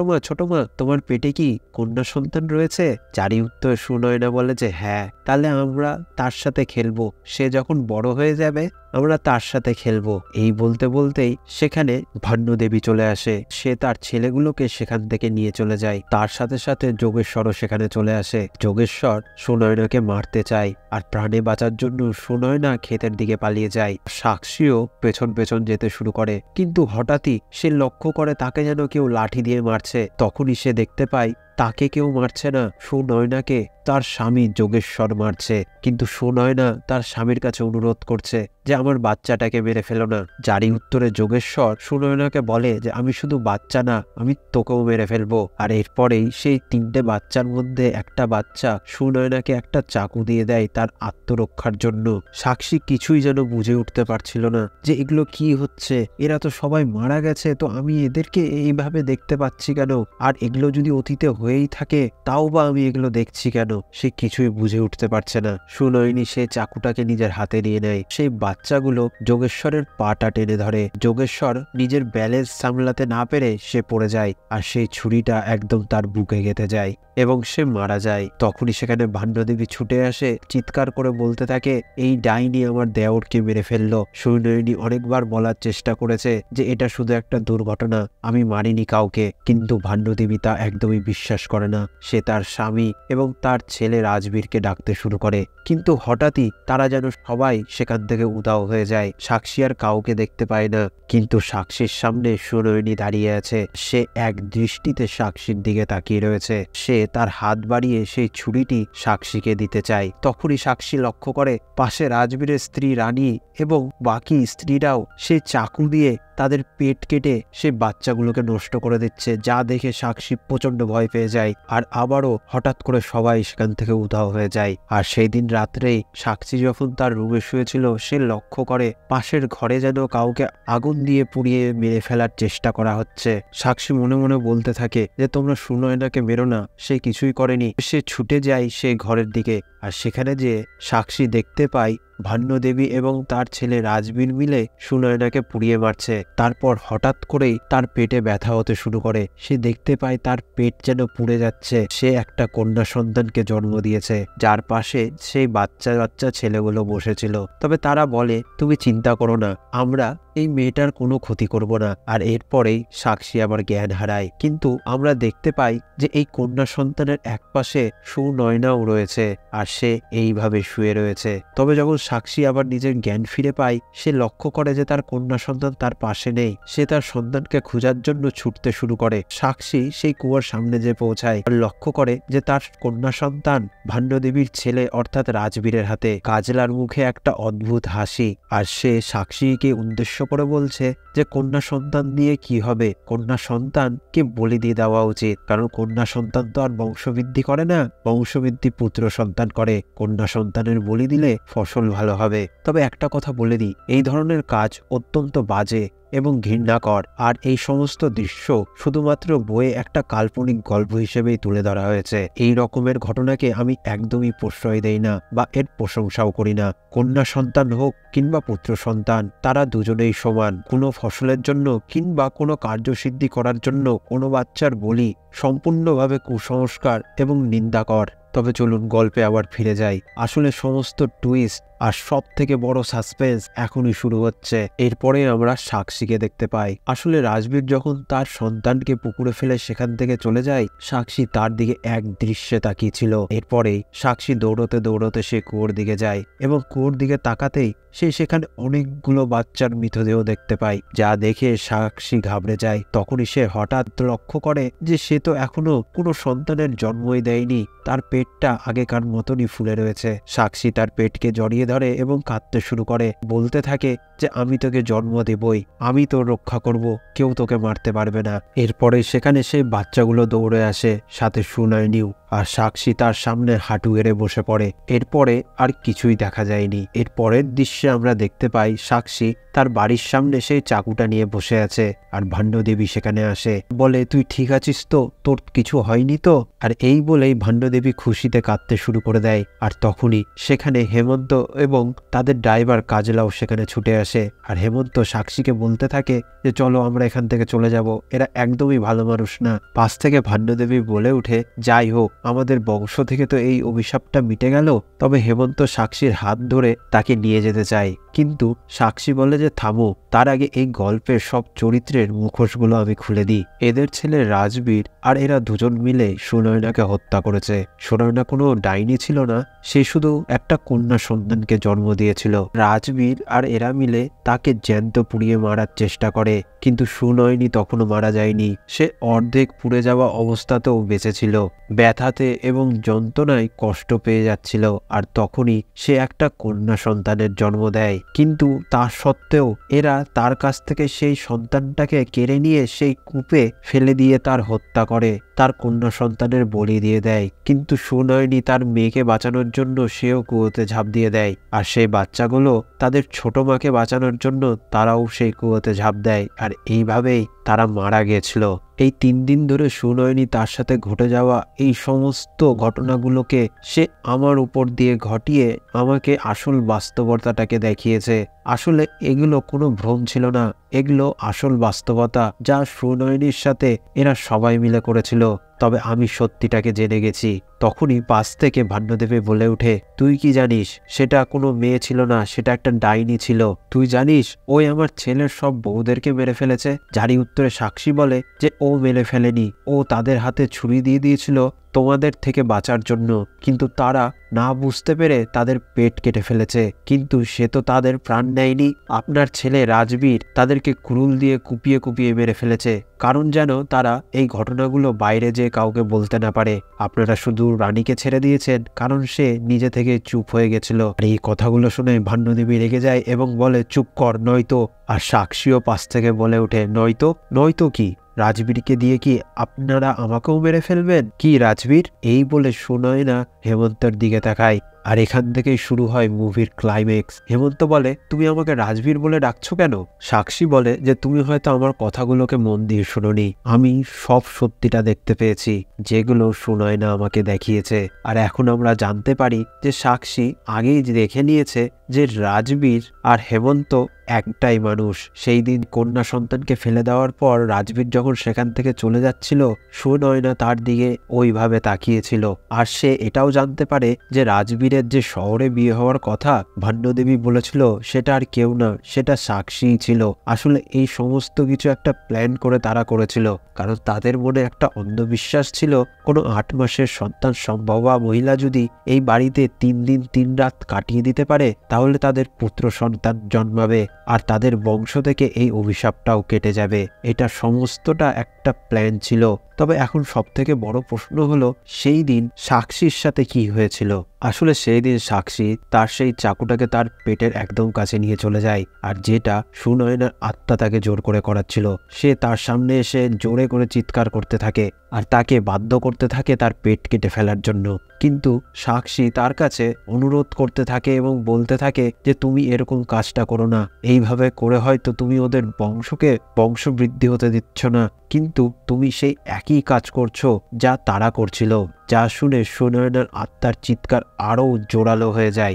মা তোমার পেটে কি কন্যা সন্তান রয়েছে? যারই উত্তর সুনয়না বলে যে হ্যাঁ, তাহলে আমরা তার সাথে খেলবো। সে যখন বড় হয়ে যাবে আমরা তার সাথে খেলবো। এই বলতে বলতেই সেখানে ভান্নদেবী চলে আসে। সে তার ছেলেগুলোকে সেখান থেকে নিয়ে চলে যায়। তার সাথে সাথে যোগেশ্বরও সেখানে চলে আসে। যোগেশ্বর সুনয়নাকে মারতে চায়, আর প্রাণে বাঁচার জন্য সুনয়না ক্ষেতের দিকে পালিয়ে যায়। সাক্ষীও পেছন পেছন যেতে শুরু করে, কিন্তু হঠাৎই সে লক্ষ্য করে তাকে যেন কেউ লাঠি দিয়ে মারছে। তখনই সে দেখতে পায় তাকে কেউ মারছে না, সুনয়নাকে তার স্বামী যোগেশ্বর মারছে। কিন্তু সুনয়না তার স্বামীর কাছে অনুরোধ করছে যে আমার বাচ্চাটাকে মেরে ফেলো না। যারই উত্তরে যোগেশ্বর সুনয়নাকে বলে যে আমি শুধু বাচ্চা না, আমি তোকেও মেরে ফেলবো। আর এরপরেই সেই 3টে বাচ্চার মধ্যে একটা বাচ্চা সুনয়নাকে একটা চাকু দিয়ে দেয় তার আত্মরক্ষার জন্য। সাক্ষী কিছুই যেন বুঝে উঠতে পারছিল না যে এগুলো কি হচ্ছে। এরা তো সবাই মারা গেছে, তো আমি এদেরকে এইভাবে দেখতে পাচ্ছি কেন? আর এগুলো যদি অতীতে হয়েই থাকে তাও বা আমি এগুলো দেখছি কেন? সে কিছুই বুঝে উঠতে পারছে না। সুনয়নী সে চাকুটাকে নিজের হাতে নিয়ে নেয়। সেই বাচ্চাগুলো যোগেশ্বরের পাটা টেনে ধরে। যোগেশ্বর নিজের ব্যালেন্স সামলাতে না পেরে সে পড়ে যায়, আর সেই ছুরিটা একদম তার বুকে গেঁথে যায় এবং সে মারা যায়। তখনই সেখানে ভান্নদেবী ছুটে আসে, চিৎকার করে বলতে থাকে এই ডাইনি আমার দেওরকে মেরে ফেললো। সুনয়নী অনেকবার বলার চেষ্টা করেছে যে এটা শুধু একটা দুর্ঘটনা, আমি মারিনি কাউকে, কিন্তু ভান্নদেবী তা একদমই বিশ্বাস করে না। সে তার স্বামী এবং তার ছেলে রাজবীরকে ডাকতে শুরু করে, কিন্তু হঠাৎই তারা যেন সবাই সেখান থেকে উধাও হয়ে যায়। সাক্ষী আর কাউকে দেখতে পায় না, কিন্তু সাক্ষীর সামনে সুনয়নী দাঁড়িয়ে আছে। সে এক দৃষ্টিতে সাক্ষীর দিকে তাকিয়ে রয়েছে। সে তার হাত বাড়িয়ে সেই ছুরিটি সাক্ষীকে দিতে চায়। তখনই সাক্ষী লক্ষ্য করে পাশে রাজবীরের স্ত্রী রানী এবং বাকি স্ত্রীরাও সেই চাকু দিয়ে তাদের পেট কেটে সেই বাচ্চাগুলোকে নষ্ট করে দিচ্ছে, যা দেখে সাক্ষী প্রচন্ড ভয় পেয়ে যায়। আর আবারও হঠাৎ করে সবাই সেখান থেকে উধাও হয়ে যায়। আর সেই দিন রাত্রেই সাক্ষী যখন তার রুমে শুয়েছিল সে লক্ষ্য করে পাশের ঘরে যেন কাউকে আগুন দিয়ে পুড়িয়ে মেরে ফেলার চেষ্টা করা হচ্ছে। সাক্ষী মনে মনে বলতে থাকে যে তোমরা সুনয়নাকে মেরো না, সে কিছুই করেনি। সে ছুটে যায় সেই ঘরের দিকে, আর সেখানে যে সাক্ষী দেখতে পায় ভান্নদেবী এবং তার ছেলে রাজবীর মিলে সুনয়নাকে পুড়িয়ে মারছে। তারপর হঠাৎ করেই তার পেটে ব্যথা হতে শুরু করে। সে দেখতে পায় তার পেট যেন পুড়ে যাচ্ছে। সে একটা কন্যা সন্তানকে জন্ম দিয়েছে, যার পাশে সেই বাচ্চা ছেলেগুলো বসেছিল। তবে তারা বলে তুমি চিন্তা করো না, আমরা এই মেয়েটার কোনো ক্ষতি করব না। আর এরপরেই সাক্ষী আবার জ্ঞান হারায়। কিন্তু আমরা দেখতে পাই যে এই কন্যা সন্তানের একপাশে সুনয়নাও রয়েছে, আর সে এইভাবে শুয়ে রয়েছে। তবে যখন সাক্ষী আবার নিজের জ্ঞান ফিরে পায়, সে লক্ষ্য করে যে তার কন্যা সন্তান তার পাশে নেই। সে তার সন্তানকে খোঁজার জন্য ছুটতে শুরু করে। সাক্ষী সেই কুয়ার সামনে যে পৌঁছায় আর লক্ষ্য করে যে তার কন্যা সন্তান ভান্ডদেবীর ছেলে অর্থাৎ রাজবীরের হাতে। কাজলার মুখে একটা অদ্ভুত হাসি, আর সে সাক্ষীকে উদ্দেশ্য করে বলছে যে কন্যা সন্তান দিয়ে কি হবে, কন্যা সন্তানকে বলি দিয়ে দেওয়া উচিত, কারণ কন্যা সন্তান তো আর বংশবৃদ্ধি করে না, বংশবৃদ্ধি পুত্র সন্তান করে। কন্যা সন্তানের বলি দিলে ফসল ভালো হবে। তবে একটা কথা বলে দিই, এই ধরনের কাজ অত্যন্ত বাজে এবং ঘৃণাকর, আর এই সমস্ত দৃশ্য শুধুমাত্র বইয়ে একটা কাল্পনিক গল্প হিসেবেই তুলে ধরা হয়েছে। এই রকমের ঘটনাকে আমি একদমই প্রশ্রয় দেই না বা এর প্রশংসাও করি না। কন্যা সন্তান হোক কিংবা পুত্র সন্তান, তারা দুজনেই সমান। কোনো ফসলের জন্য কিংবা কোনো কার্যসিদ্ধি করার জন্য কোনো বাচ্চার বলি সম্পূর্ণভাবে কুসংস্কার এবং নিন্দাকর। তবে চলুন গল্পে আবার ফিরে যাই। আসলে সমস্ত টুইস্ট আর সব থেকে বড় সাসপেন্স এখনই শুরু হচ্ছে। এরপরে আমরা সাক্ষীকে দেখতে পাই। আসলে রাজবীর যখন তার সন্তানকে পুকুরে ফেলে সেখান থেকে চলে যায়, সাক্ষী তার দিকে এক দৃশ্যে তাকিয়েছিল। এরপরে সাক্ষী দৌড়তে দৌড়তে সে কুয়োর দিকে যায় এবং কুয়োর দিকে তাকাতেই সে সেখানে অনেকগুলো বাচ্চার মৃতদেহ দেখতে পায়, যা দেখে সাক্ষী ঘাবড়ে যায়। তখনই সে হঠাৎ লক্ষ্য করে যে সে তো এখনো কোনো সন্তানের জন্মই দেয়নি, তার পেটটা আগেকার মতনই ফুলে রয়েছে। সাক্ষী তার পেটকে জড়িয়ে ধরে এবং কাঁদতে শুরু করে, বলতে থাকে যে আমি তোকে জন্ম দেবই, আমি তোর রক্ষা করব, কেউ তোকে মারতে পারবে না। এরপরে সেখানে সেই বাচ্চাগুলো দৌড়ে আসে, সাথে সুনয়নীও, আর সাক্ষী তার সামনে হাঁটু গেড়ে বসে পড়ে। এরপরে আর কিছুই দেখা যায়নি। এর পরের দৃশ্যে আমরা দেখতে পাই সাক্ষী তার বাড়ির সামনে সেই চাকুটা নিয়ে বসে আছে, আর ভান্ডদেবী সেখানে আসে, বলে তুই ঠিক আছিস তো, তোর কিছু হয়নি তো? আর এই বলেই ভান্ডদেবী খুশিতে কাঁদতে শুরু করে দেয়। আর তখনই সেখানে হেমন্ত এবং তাদের ড্রাইভার কাজলাও সেখানে ছুটে আসে, আর হেমন্ত সাক্ষীকে বলতে থাকে যে চলো আমরা এখান থেকে চলে যাব, এরা একদমই ভালো মানুষ না। পাশ থেকে ভান্ডদেবী বলে উঠে, যাই হোক আমাদের বংশ থেকে তো এই অভিশাপটা মিটে গেল। তবে হেমন্ত সাক্ষীর হাত ধরে তাকে নিয়ে যেতে চায়, কিন্তু সাক্ষী বলে যে থামো, তার আগে এই গল্পের সব চরিত্রের মুখোশগুলো আমি খুলে দিই। এদের ছেলে রাজবীর আর এরা দুজন মিলে সুনয়নাকে হত্যা করেছে। সুনয়না কোনো ডাইনি ছিল না, সে শুধু একটা কন্যা সন্তানকে জন্ম দিয়েছিল। রাজবীর আর এরা মিলে তাকে জ্যান্ত পুড়িয়ে মারার চেষ্টা করে, কিন্তু সুনয়নী তখনও মারা যায়নি। সে অর্ধেক পুড়ে যাওয়া অবস্থাতেও বেঁচেছিল, ব্যথাতে এবং যন্ত্রণায় কষ্ট পেয়ে যাচ্ছিল। আর তখনই সে একটা কন্যা সন্তানের জন্ম দেয়, কিন্তু তা সত্ত্বেও এরা তার কাছ থেকে সেই সন্তানটাকে কেড়ে নিয়ে সেই কূপে ফেলে দিয়ে তার হত্যা করে, তার কন্যা সন্তানের বলি দিয়ে দেয়। কিন্তু সুনয়নী তার মেয়েকে বাঁচানোর জন্য সেও কুয়োতে ঝাঁপ দিয়ে দেয়, আর সেই বাচ্চাগুলো তাদের ছোট মাকে বাঁচানোর জন্য তারাও সেই কুয়োতে ঝাঁপ দেয়। আর এইভাবেই তারা মারা গিয়েছিল। এই 3 দিন ধরে সুনয়নী তার সাথে ঘটে যাওয়া এই সমস্ত ঘটনাগুলোকে সে আমার উপর দিয়ে ঘটিয়ে আমাকে আসল বাস্তবতাটাকে দেখিয়েছে। আসলে এগুলো কোনো ভ্রম ছিল না, এগুলো আসল বাস্তবতা, যা সুনয়নীর সাথে এরা সবাই মিলে করেছিল। তবে আমি সত্যিটাকে জেনে গেছি। তখনই পাশ থেকে ভান্ডদেবী বলে উঠে, তুই কি জানিস সেটা কোনো মেয়ে ছিল না, সেটা একটা ডাইনি ছিল। তুই জানিস ওই আমার ছেলের সব বউদেরকে মেরে ফেলেছে? যারই উত্তরে সাক্ষী বলে যে ও মেরে ফেলেনি, ও তাদের হাতে ছুরি দিয়ে দিয়েছিল তোমাদের থেকে বাঁচার জন্য, কিন্তু তারা না বুঝতে পেরে তাদের পেট কেটে ফেলেছে। কিন্তু সে তো তাদের প্রাণ নেয়নি। আপনার ছেলে রাজবীর তাদেরকে কুড়ুল দিয়ে কুপিয়ে কুপিয়ে মেরে ফেলেছে, কারণ যেন তারা এই ঘটনাগুলো বাইরে যে কাউকে বলতে না পারে। আপনারা শুধু রানীকে ছেড়ে দিয়েছেন কারণ সে নিজে থেকে চুপ হয়ে গেছিল। আর এই কথাগুলো শুনে ভান্ডদেবী রেগে যায় এবং বলে, চুপ কর নয়তো। আর সাক্ষীও পাশ থেকে বলে ওঠে, নয়তো? নয়তো কি? রাজবীরকে দিয়ে কি আপনারা আমাকেও মেরে ফেলবেন? কি রাজবীর? এই বলে সুনয়না হেমন্তের দিকে তাকায়, আর এখান থেকেই শুরু হয় মুভির ক্লাইম্যাক্স। হেমন্ত বলে, তুমি আমাকে রাজবীর বলে ডাকছো কেন? সাক্ষী বলে যে তুমি হয়তো আমার কথাগুলোকে মন দিয়ে শুনোনি, আমি সব সত্যিটা দেখতে পেয়েছি যেগুলো সুনয়না আমাকে দেখিয়েছে। আর এখন আমরা জানতে পারি যে সাক্ষী আগেই দেখে নিয়েছে যে রাজবীর আর হেমন্ত একটাই মানুষ। সেই দিন কন্যা সন্তানকে ফেলে দেওয়ার পর রাজবীর যখন সেখান থেকে চলে যাচ্ছিল, সুনয়না তার দিকে ওইভাবে তাকিয়েছিল। আর সে এটাও জানতে পারে যে রাজবীরের যে শহরে বিয়ে হওয়ার কথা ভান্ডদেবী বলেছিল, সেটা আর কেউ না, সেটা সাক্ষীই ছিল। আসলে এই সমস্ত কিছু একটা প্ল্যান করে তারা করেছিল, কারণ তাদের মনে একটা অন্ধবিশ্বাস ছিল, কোনো 8 মাসের সন্তান সম্ভবা মহিলা যদি এই বাড়িতে 3 দিন 3 রাত কাটিয়ে দিতে পারে, তাহলে তাদের পুত্র সন্তান জন্মাবে আর তাদের বংশ থেকে এই অভিশাপটাও কেটে যাবে। এটা সমস্তটা একটা প্ল্যান ছিল। তবে এখন সবথেকে বড় প্রশ্ন হলো, সেই দিন সাক্ষীর সাথে কি হয়েছিল? আসলে সেই দিন সাক্ষী তার সেই চাকুটাকে তার পেটের একদম কাছে নিয়ে চলে যায়, আর যেটা সুনয়নার আত্মা তাকে জোর করে করাচ্ছিল। সে তার সামনে এসে জোরে করে চিৎকার করতে থাকে আর তাকে বাধ্য করতে থাকে তার পেট কেটে ফেলার জন্য। কিন্তু সাক্ষী তার কাছে অনুরোধ করতে থাকে এবং বলতে থাকে যে তুমি এরকম কাজটা করো না, এইভাবে করে হয়তো তুমি ওদের বংশকে বংশবৃদ্ধি হতে দিচ্ছ না, কিন্তু তুমি সেই একই কাজ করছো যা তারা করছিল। যা শুনে সুনয়নার আত্মার চিৎকার আরো জোরালো হয়ে যায়।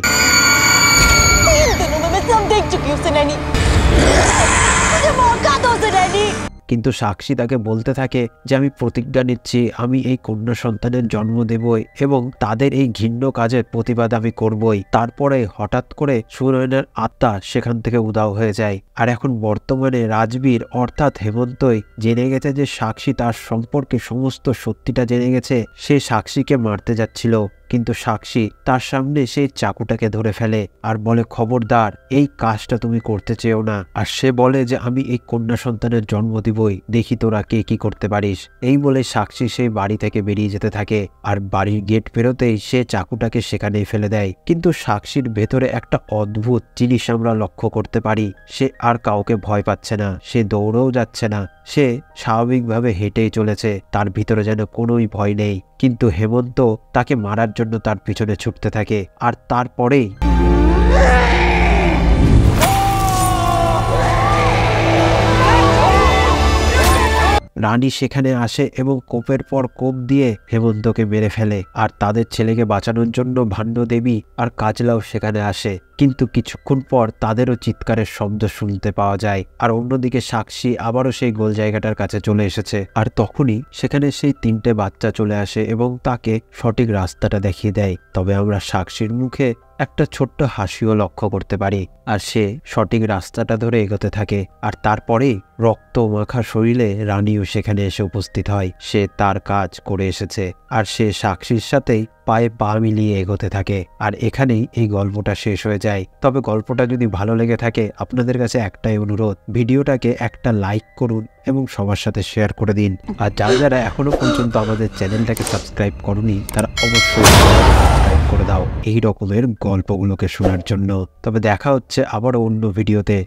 কিন্তু সাক্ষী তাকে বলতে থাকে যে আমি প্রতিজ্ঞা নিচ্ছি, আমি এই কন্যা সন্তানের জন্ম দেবই এবং তাদের এই ঘৃণ্য কাজের প্রতিবাদ আমি করবই। তারপরে হঠাৎ করে সুনয়নার আত্মা সেখান থেকে উধাও হয়ে যায়। আর এখন বর্তমানে রাজবীর অর্থাৎ হেমন্তই জেনে গেছে যে সাক্ষী তার সম্পর্কে সমস্ত সত্যিটা জেনে গেছে। সে সাক্ষীকে মারতে যাচ্ছিল, কিন্তু সাক্ষী তার সামনে সেই চাকুটাকে ধরে ফেলে আর বলে, খবরদার, এই কাজটা তুমি করতে চেও না। আর সে বলে যে আমি এই কন্যা সন্তানের জন্ম দিবই, দেখি তোরা কে কি করতে পারিস। এই বলে সাক্ষী সেই বাড়ি থেকে বেরিয়ে যেতে থাকে আর বাড়ির গেট পেরোতেই সে চাকুটাকে সেখানেই ফেলে দেয়। কিন্তু সাক্ষীর ভেতরে একটা অদ্ভুত জিনিস আমরা লক্ষ্য করতে পারি, সে আর কাউকে ভয় পাচ্ছে না, সে দৌড়েও যাচ্ছে না, সে স্বাভাবিকভাবে হেঁটেই চলেছে, তার ভিতরে যেন কোনোই ভয় নেই। কিন্তু হেমন্ত তাকে মারার জন্য তার পিছনে ছুটতে থাকে। আর তারপরেই রানী সেখানে আসে এবং কোপের পর কোপ দিয়ে হেমন্তকে মেরে ফেলে। আর তাদের ছেলেকে বাঁচানোর জন্য ভান্ডদেবী আর কাজলাও সেখানে আসে, কিন্তু কিছুক্ষণ পর তাদেরও চিৎকারের শব্দ শুনতে পাওয়া যায়। আর অন্যদিকে সাক্ষী আবারও সেই গোল জায়গাটার কাছে চলে এসেছে। আর তখনই সেখানে সেই 3টে বাচ্চা চলে আসে এবং তাকে সঠিক রাস্তাটা দেখিয়ে দেয়। তবে আমরা সাক্ষীর মুখে একটা ছোট্ট হাসিও লক্ষ্য করতে পারি। আর সে সঠিক রাস্তাটা ধরে এগোতে থাকে। আর তারপরেই রক্ত মাখা শরীরে রানীও সেখানে এসে উপস্থিত হয়। সে তার কাজ করে এসেছে আর সে সাক্ষীর সাথেই পায়ে পা মিলিয়ে এগোতে থাকে। আর এখানেই এই গল্পটা শেষ হয়ে যায়। তবে গল্পটা যদি ভালো লেগে থাকে, আপনাদের কাছে একটাই অনুরোধ, ভিডিওটাকে একটা লাইক করুন এবং সবার সাথে শেয়ার করে দিন। আর যারা যারা এখনো পর্যন্ত আমাদের চ্যানেলটাকে সাবস্ক্রাইব করনি, তারা অবশ্যই সাবস্ক্রাইব করে দাও এই রকমের গল্পগুলোকে শোনার জন্য। তবে দেখা হচ্ছে আবারও অন্য ভিডিওতে।